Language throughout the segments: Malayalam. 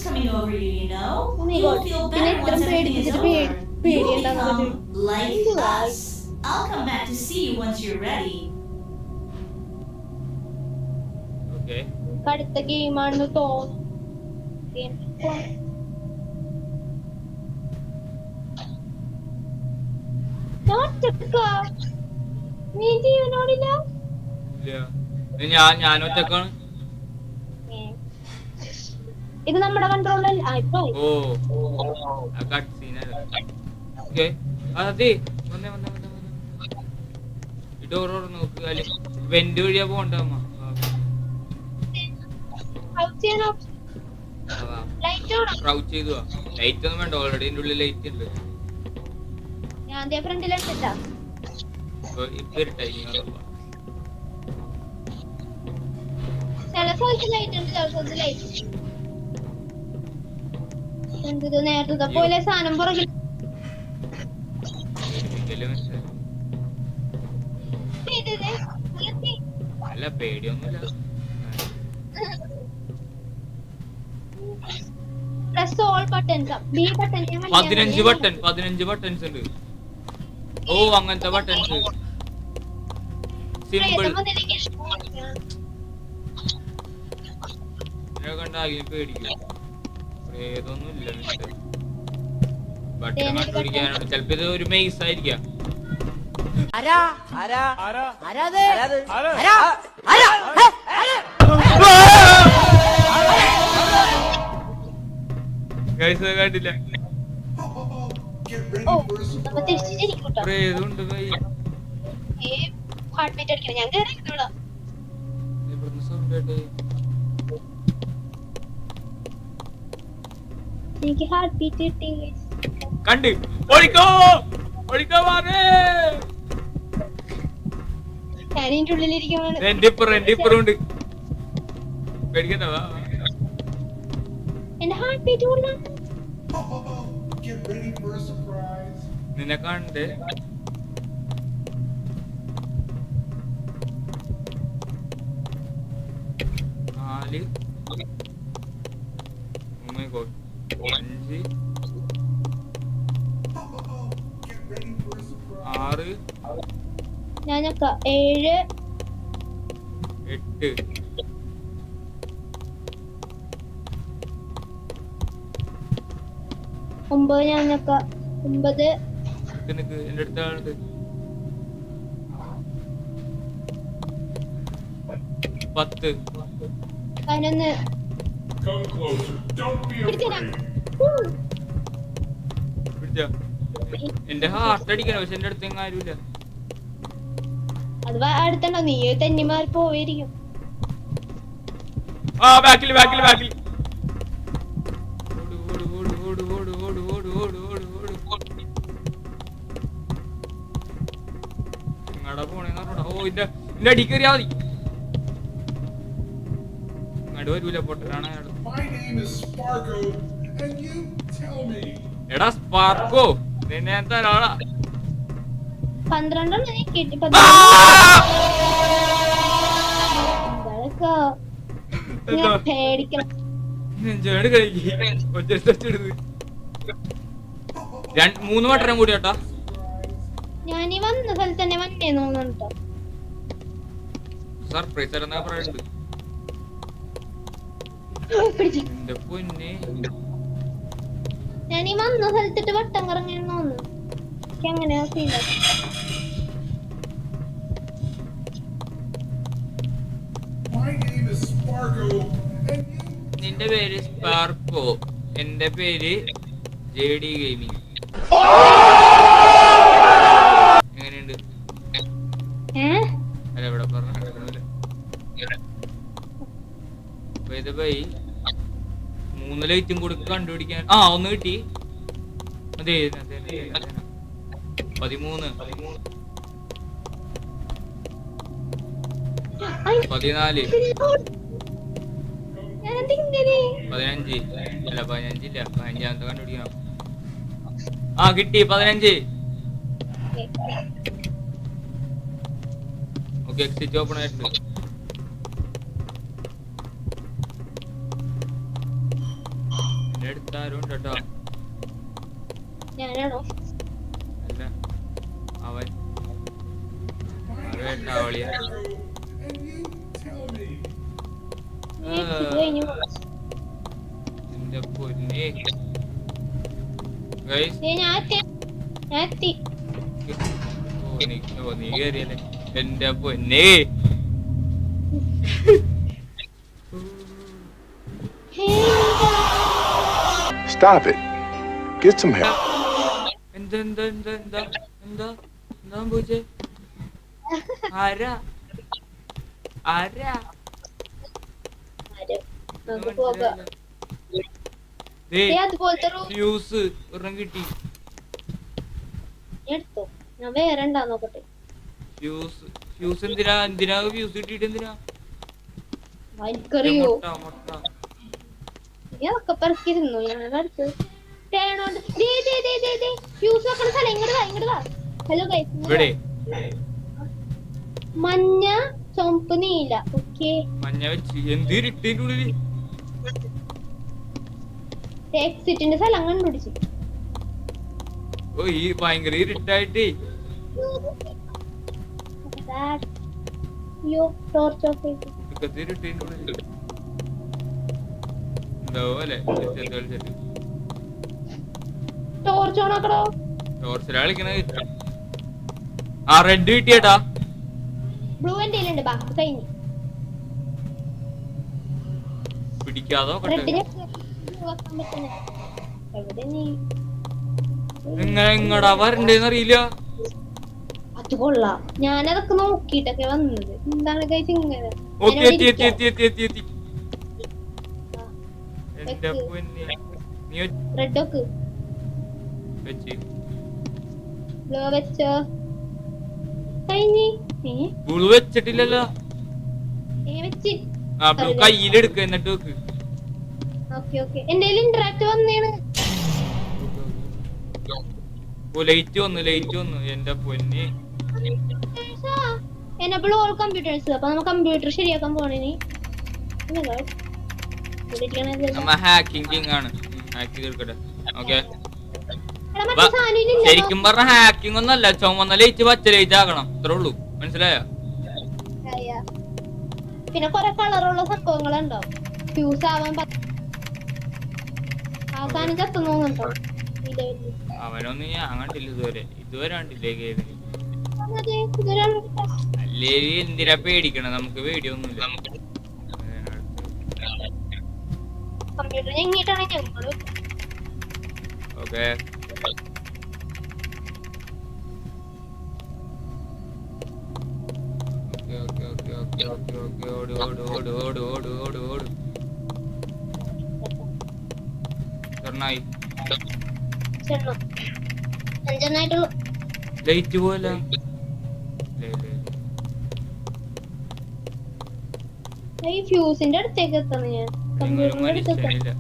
is coming over you, you know? Oh my You'll god. feel പിന്നെ better ഇത്ര once everything is പേടിപ്പിച്ചിട്ട് over. You'll പേടിയുണ്ടാകുന്നത് become like us. I'll come back to see you once you're ready. Okay. അടുത്ത ഗെയിമാണെന്ന് തോന്നുന്നു. നീ ജീവനോടില്ല? ഇല്ല. ഞാൻ ഒറ്റക്കാണ്. ഇത് നമ്മുടെ കൺട്രോളിൽ ഇപ്പൊ ഓ കട്ട് സീനാണ്. ഓക്കെ അതെ വന്നേ ഡോർ നോക്ക്. അല്ലെ വെന്റ് വഴിയാ പോണ്ട അമ്മ. ക്രൗച്ച് ചെയ്തു ലൈറ്റ് ഒന്നും വേണ്ട. ഓൾറെഡി എന്റെ ഉള്ളിൽ ലൈറ്റ് ഉണ്ട്. ഞാൻ ഫ്രണ്ടിലിട്ടാ ഇപ്പൊ ഇരുട്ടായി. ചില സ്ഥലത്ത് ലൈറ്റ് ഉണ്ട്, ചില സ്ഥലത്ത് ലൈറ്റ് എന്ത് നേരത്തെ പോലെ സാധനം പുറകിൽ അല്ല പേടിയൊന്നുമില്ല. Press all buttons. B button 15 buttons ഉണ്ട്. ഓ അങ്ങനത്തെ ബട്ടൺസ് സിമ്പിൾ കണ്ടാലും പേടിക്കും. ഏതൊന്നും ഇല്ല ബട്ടൺ കണ്ടുപിടിക്കാനാണ്. ചിലപ്പോ ഇത് ഒരു മെയ്സ് ആയിരിക്കാം. കണ്ടില്ല. ഏതുണ്ട് എനിക്ക് ഹാർട്ട് ബീറ്റ് കിട്ടി. കണ്ട് ഓടിക്കോ മാറേ. ഞാനിന്റെ ഉള്ളിലിരിക്കുവാണ്. എന്റെ ഇപ്പറുണ്ട്. പേടിക്കണ്ട. എന്റെ ഹാർട്ട് ബീറ്റ് കൂടാ. നിന്നെ കണ്ട് നാല് 5 6 ഞാനൊക്കെ 7 8 9 ഞാനൊക്കെ 9 എന്റെ അടുത്ത ആളുണ്ട് 10 11 Come closer. Don't be afraid. പിടിച്ചോ. എന്റെ ഹാർട്ട് അടിക്കണം. പക്ഷെ എന്റെ അടുത്ത് എങ്ങും ആരുമില്ല. അത് അടുത്തുണ്ടോ? നീ തെന്നിമാറി പോയിരിക്കും. ബാക്കിൽ എങ്ങടാ പോണേന്ന് പറഞ്ഞോടാ. ഓ ഇന്റെ അടി കയറിയാ മതി. അങ്ങോട്ട് വരൂല. പൊട്ടനാണ്. My name is Sparko, and you tell me. എടാ സ്പാർക്കോ നിന്നെ ഞാൻ തരാടാ. 12 കിട്ടി. പേടിക്കണം. നെഞ്ചോട് കഴിക്ക്. 3 വട്ടം കൂടി കേട്ടാ. ഞാനീ വന്ന സ്ഥലത്ത് തന്നെ വന്നേ തോന്നുന്നുണ്ടോ. സർപ്രൈസ് തരുന്ന പറയുന്നുണ്ട്. എന്റെ പൊന്നെ ഞാനീ വന്ന സ്ഥലത്തിട്ട് വട്ടം കറങ്ങാൻ തോന്നുന്നു. എങ്ങനെയാ feel? My name is Sparko, and you. നിന്റെ പേര് സ്പാർക്കോ. എന്റെ പേര് JD ഗെയിമിംഗ്. എങ്ങനെയുണ്ട്? അല്ല ഇവിടെ പറഞ്ഞ ബൈ 3 ലൈറ്റും കൂടി കണ്ടുപിടിക്കാൻ. ഒന്ന് കിട്ടി. അതെ 13 14 15 അല്ല 15 ഇല്ല. 15 കണ്ടുപിടിക്കണം. കിട്ടി 15. ഓക്കെ എക്സിറ്റ് ഓപ്പൺ ആയിട്ടുണ്ട്. എന്റെ അടുത്ത് ആരും ഉണ്ട് കേട്ടോ. ഞാനാണോ? അല്ല അവൻ വേട്ടാവളിയ. And you tell me. കഴിഞ്ഞു എന്റെ പൊന്നെ ഗൈസ്. ഞാൻ എത്തി. നീ കേറിയല്ലേ എന്റെ പൊന്നെ. Stop it. Get some help. എന്താ എന്താ എന്താ എന്താ എന്താ എന്താ സംഭവിച്ചേ? ആരാ ആരാ നമുക്ക് പോകാം. അതുപോലത്തെ റൂം ഫ്യൂസ് ഒരെണ്ണം കിട്ടി. എടുത്തോ, ഞാൻ വേറെ ഉണ്ടാ നോക്കട്ടെ. ഫ്യൂസ് ഫ്യൂസ് എന്തിനാ എന്തിനാ ഫ്യൂസ് കിട്ടിയിട്ട് എന്തിനാ? എനിക്കറിയോ മുട്ട മുട്ട അതൊക്കെ പെറുക്കിരുന്നു ഞങ്ങളടുത്ത്. ഫ്യൂസ് വെക്കണ സ്ഥലം ഇങ്ങോട്ട് വാ, ഇങ്ങോട്ട് വാ. ഹലോ ഗൈസ്, ഇവിടെ മഞ്ഞ ചുവപ്പ് നീല. ഓക്കെ, മഞ്ഞ വെച്ച് എന്തിരിട്ടിന്റെ ഉള്ളില് എക്സിറ്റിന്റെ സ്ഥലം കണ്ടുപിടിച്ചു. ഓ ഈ ഭയങ്കര ഇരുട്ടായിട്ടേ. അയ്യോ, ടോർച്ച് ഓഫ് ചെയ്തു. ഇരുട്ടിന്റെ ഉള്ളില് എന്താവല്ലേ ടോർച്ച് ഓൺ ആക്കടോ. ടോർച്ചിലാ കളിക്കണ. ആ റെഡ് കിട്ടിയേട്ടാ. ബ്ലൂ എന്റെ ഉണ്ട്, ബാക്കി കഴിഞ്ഞു. പിടിക്കാതെ നോക്കട്ടെ. റെഡിനെ വെക്കാൻ പറ്റുന്ന എവിടെ നീ? എങ്ങനെ എങ്ങടാ വരണ്ടേന്ന് അറിയില്ല. അത് കൊള്ളാം, ഞാനതൊക്കെ നോക്കിട്ടൊക്കെ വന്നത്. എന്താണ് ഗൈസ് ഇങ്ങനെ? ഓക്കെ എത്തി എത്തി എത്തി എത്തി എത്തി എത്തി. എന്റെ പൊന്നെ നീ റെഡ് ഒക്കെ വെച്ച് ബ്ലൂ വെച്ചോ കഴിഞ്ഞി. ബ്ലൂ വെച്ചിട്ടില്ലല്ലോ. വെച്ച് ആ ബ്ലൂ കയ്യിലെടുക്ക എന്നിട്ട് വെക്ക്. ഓക്കെ ഓക്കെ, എന്റെ ഇന്ററാക്ട് വന്നേണ്. ലൈറ്റ് വന്നു ലൈറ്റ് വന്നു. എന്റെ പൊന്നെ എനബിൾ ഓൾ കമ്പ്യൂട്ടേഴ്സ്. അപ്പൊ നമുക്ക് കമ്പ്യൂട്ടർ ശരിയാക്കാൻ പോണേ. നമ്മ ഹാക്കിംഗ് കിങ് ആണ്. ഹാക്ക് ചെയ്തെടുക്കട്ടെ. ഓക്കെ, ശരിക്കും പറഞ്ഞ ഹാക്കിംഗ് ഒന്നല്ല, ചുമന്ന ലൈറ്റ് പച്ച ലൈറ്റ് ആക്കണം, അത്രേ ഉള്ളൂ. മനസ്സിലായോ? പിന്നെ കൊറേ കളറുള്ള സംഭവങ്ങളുണ്ടോ ഫ്യൂസ് ആവാൻ. അവസാനം ചത്തുന്നോന്നുണ്ടോ? അവനൊന്നും ഞാൻ കണ്ടില്ല ഇതുവരെ. ഇതുവരെ കണ്ടില്ലേ കേറി. ഇതൊരാൾ അല്ലേ എന്തിനാ പേടിക്കണം, നമുക്ക് പേടിയൊന്നുമില്ല. കമ്പ്യൂട്ടർ ഞെങ്ങിയിട്ടാണ് ഞങ്ങള്. ഓക്കെ ഓട് ഓട് ഓട് ഓട് ഓട് ഓട് ഓട്. സ്വർണ്ണായി ചെണ്ണു 5 ലൈറ്റ് പോല. ഈ ഫ്യൂസിന്റെ അടുത്തേക്ക് എത്തണം ഞാൻ. കമ്പ്യൂട്ടറിന്റെ അടുത്തേക്ക് മനുഷ്യനില്ല.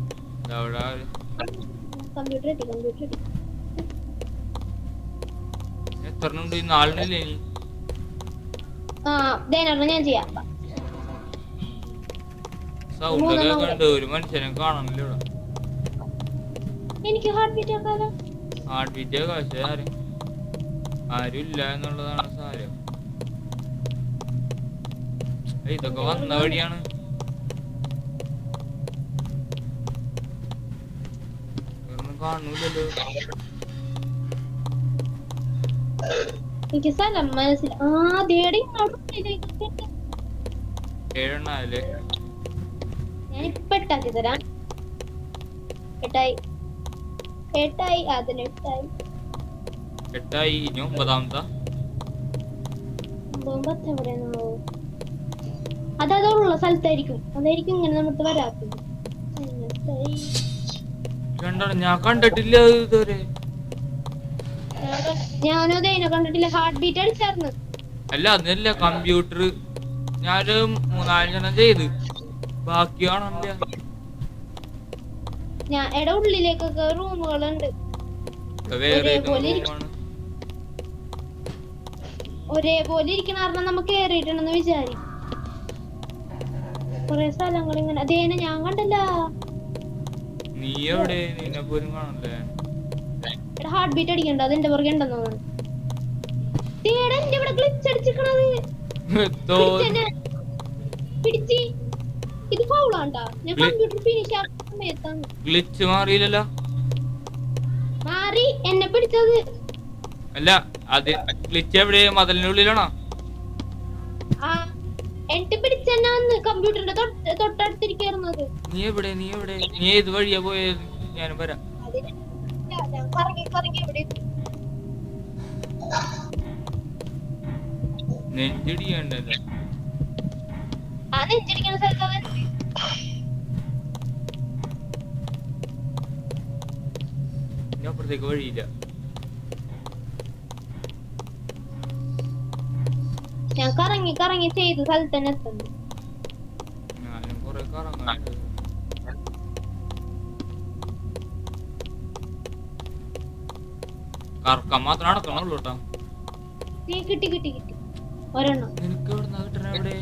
കമ്പ്യൂട്ടർ എത്തി, കമ്പ്യൂട്ടർ എത്തി. എത്ര ഉണ്ട്? 4 ഇനി. ആ ദേനറിന് ഞാൻ ചെയ്യാം. സൗണ്ട് ഒക്കെ കണ്ട് ഒരു മനുഷ്യനെ കാണണില്ല ഇവിടെ. എനിക്ക് ഹാർട്ട് ബീറ്റ് ആക്കാലോ. ഹാർട്ട് ബീറ്റ് പക്ഷേ ആരും ഇല്ല എന്നുള്ളതാണ് സാരം. ഇതൊക്കെ വന്ന വഴിയാണ്. കാണൂലല്ലോ. എനിക്ക് സ്ഥലം മനസ്സിൽ. ആ ദേടി ഏഴെണ്ണല്ലേ? ഞാൻ ഇപ്പൊ എട്ടാക്കി തരാം. എട്ടായി എട്ടായി അതിന് എട്ടായി. എട്ടായി. ഇനി 9ാമത്തെ. 9 എവിടെയാണോ? അതുള്ള സ്ഥലത്തായിരിക്കും. അതായിരിക്കും ഇങ്ങനെ നമുക്ക് വരാത്തത്. രണ്ടെണ്ണം ഞാൻ കണ്ടിട്ടില്ല ഇതുവരെ. ഞാനും അതേനെ കണ്ടിട്ടില്ല. ഹാർട്ട് ബീറ്റ് അടിച്ചായിരുന്നു. അല്ല അതല്ല, കമ്പ്യൂട്ടർ ഞാനൊരു 3-4 ചെയ്ത് ബാക്കി കാണാനില്ല. ഞാൻ എടെ ഉള്ളിലേക്കൊക്കെ റൂമുകളുണ്ട്. ഒരേപോലെ ഇരിക്കണ കാരണം നമുക്ക് കേറിയിട്ടുണ്ടെന്ന് വിചാരിക്കും. കൊറേ സ്ഥലങ്ങൾ ഇങ്ങനെ അതേനെ ഞാൻ കണ്ടല്ല. നീ എവിടെ? നിന്നെ പോലും കാണണ്ടേ? എടാ ഹാർട്ട് ബീറ്റ് അടിക്കണ്ട, അത് എന്റെ പുറകെ ഉണ്ടെന്ന് തോന്നുന്നു. തേടാ എന്റെ ഇവിടെ ഗ്ലിച്ച് അടിച്ചിക്കണത്. പിടിച്ച് ഇത് ഫൗളാണ്ടാ. ഞാൻ കമ്പ്യൂട്ടർ ഫിനിഷ് ആക്കുന്ന സമയത്താണ്. ഗ്ലിച്ച് മാറിയില്ലല്ലോ. മാറി എന്നെ പിടിച്ചത്. അല്ല അത് ഗ്ലിച്ച് എവിടെ? മതിലിനുള്ളിലാണോ? ആ എന്നെ പിടിച്ചെന്നെ വന്ന് കമ്പ്യൂട്ടറിന്റെ തൊട്ടടുത്തിരിക്കുന്നത്. നീ എവിടെ? നീ ഏത് വഴിയാ പോയത്? ഞാനും വരാം. ഞാൻ കറങ്ങി ഇവിടെ നെഞ്ചിടിയണ്ടല്ലോ. ആ നെഞ്ചിടിക്കുന്ന സ്ഥലത്ത് ഇനി അപ്പുറത്തേക്ക് വഴിയില്ല. ഞാൻ കറങ്ങി ചെയ്ത് സ്ഥലത്ത് തന്നെ എത്തുന്നു. ഞാനും കൊറേ കറങ്ങാനുണ്ട്. കറക്കാൻ മാത്രം നടക്കണുള്ളൂ കേട്ടോ. കിട്ടി ഒരെണ്ണം. നിനക്ക് എവിടുന്നാ കിട്ടണ? എവിടെ?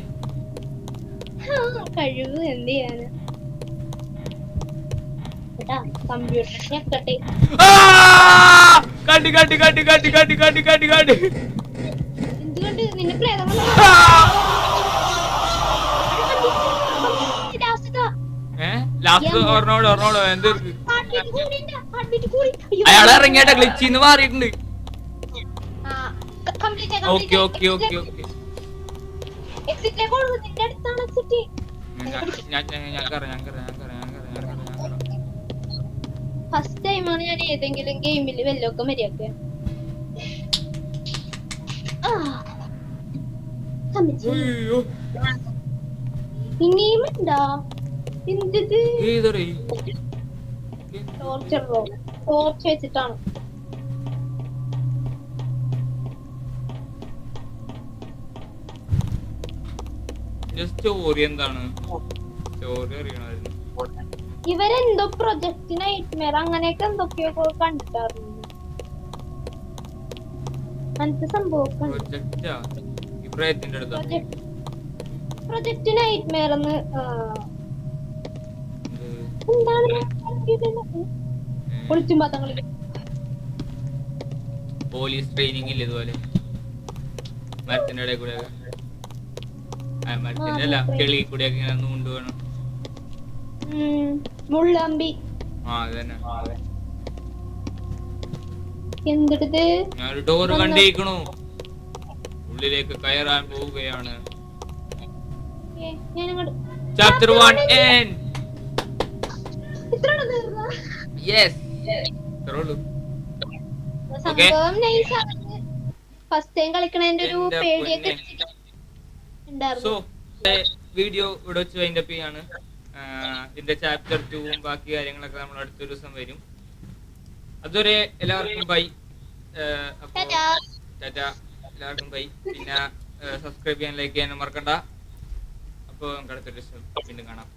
കഴിവ് എന്ത് ചെയ്യാന് കമ്പ്യൂട്ടർ ഞെക്കട്ടെ. എന്തുകൊണ്ട് നിന്നെ പ്രേതം അയാൾ ഇറങ്ങിയാട്ടെ. ഗ്ലിച്ചിന്ന് മാറിയിട്ടുണ്ട്. ഓക്കെ ഫസ്റ്റ് ടൈമാണ് ഞാൻ ഏതെങ്കിലും ഗെയിമിൽ വല്ലതൊക്കെ മര്യാദ. ഇനിയും ഉണ്ടാ എന്ത് ടോർച്ച് വെച്ചിട്ടാണ്. സ്റ്റോറി എന്താണ്? സ്റ്റോറി അറിയണമായിരുന്നു. ഇവരെന്തോ പ്രൊജക്ട് നൈറ്റ്മെയർ അങ്ങനെയൊക്കെ എന്തൊക്കെയോ കണ്ടിട്ടായിരുന്നു. അങ്ങനത്തെ സംഭവം പ്രൊജക്ട് നൈറ്റ്മെയർ എന്ന് എന്താണ് ഒളിച്ചും പാത്തങ്ങളിൽ പോലീസ് ട്രെയിനിങ് ഇല്ല ഇതുപോലെ മരത്തിന്റെ ഇടയിൽ കൂടെ മരത്തിന്റെ അല്ല ചെളി കൂടെയൊക്കെ ഇങ്ങനെ നൂണ്ട് വേണം. മുള്ളമ്പി എന്തെടുത്ത് ഞാനൊരു ഡോറ് കണ്ടിരിക്കണു. ഉള്ളിലേക്ക് കയറാൻ പോവുകയാണ്. Chapter 1 end. യെസ് ഇത്രയുള്ളൂ. സംഭവം നൈസാണ്. ഫസ്റ്റ് ടൈം കളിക്കണതിന്റെ ഒരു പേടിയൊക്കെ സോ വീഡിയോ ഇവിടെ വെച്ച് വൈൻഡപ്പ് ചെയ്യാണ്. ഇതിന്റെ ചാപ്റ്റർ 2 ബാക്കി കാര്യങ്ങളൊക്കെ നമ്മൾ അടുത്തൊരു ദിവസം വരും. അതുവരെ എല്ലാവർക്കും ബൈ. എല്ലാവർക്കും ബൈ. പിന്നെ സബ്സ്ക്രൈബ് ചെയ്യാൻ ലൈക്ക് ചെയ്യാനും മറക്കണ്ട. അപ്പോൾ നമുക്ക് അടുത്തൊരു ദിവസം വീണ്ടും കാണാം.